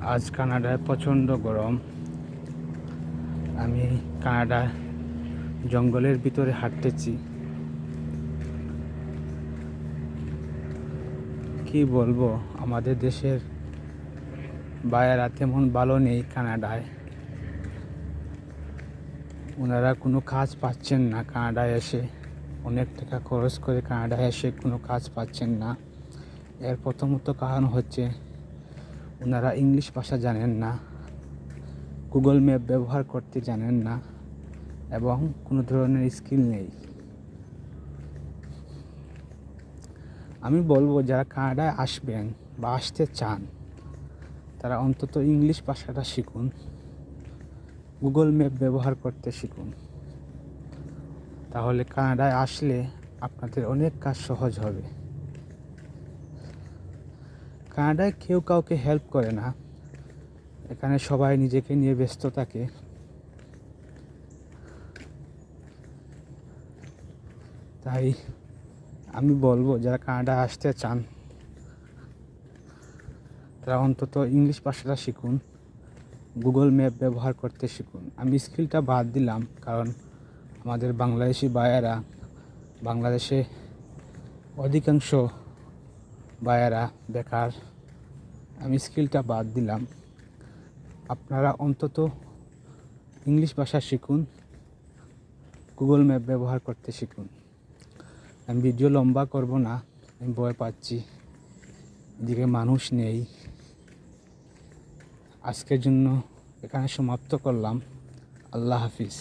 আজ কানাডায় প্রচণ্ড গরম। আমি কানাডার জঙ্গলের ভিতরে হাঁটতেছি। কি বলবো, আমাদের দেশের ভাইয়েরা তেমন ভালো নেই কানাডায়। ওনারা কোনো কাজ পাচ্ছেন না কানাডায় এসে। অনেক টাকা খরচ করে কানাডায় এসে কোনো কাজ পাচ্ছেন না। এর প্রথমত কারণ হচ্ছে ওনারা ইংলিশ ভাষা জানেন না, গুগল ম্যাপ ব্যবহার করতে জানেন না এবং কোনো ধরনের স্কিল নেই। আমি বলবো যারা কানাডায় আসবেন বা আসতে চান তারা অন্তত ইংলিশ ভাষাটা শিখুন, গুগল ম্যাপ ব্যবহার করতে শিখুন। তাহলে কানাডায় আসলে আপনাদের অনেক কাজ সহজ হবে। কানাডায় কেউ কাউকে হেল্প করে না, এখানে সবাই নিজেকে নিয়ে ব্যস্ত থাকে। তাই আমি বলবো যারা কানাডায় আসতে চান তারা অন্তত ইংলিশ ভাষাটা শিখুন, গুগল ম্যাপ ব্যবহার করতে শিখুন। আমি স্কিলটা বাদ দিলাম কারণ আমাদের বাংলাদেশি ভাইয়েরা, বাংলাদেশে অধিকাংশ ভাইয়েরা বেকার। আমি স্কিলটা বাদ দিলাম। আপনারা অন্তত ইংলিশ ভাষা শিখুন, গুগল ম্যাপ ব্যবহার করতে শিখুন। আমি ভিডিও লম্বা করব না, আমি ভয় পাচ্ছি, এদিকে মানুষ নেই। আজকের জন্য এখানে সমাপ্ত করলাম। আল্লাহ হাফিজ।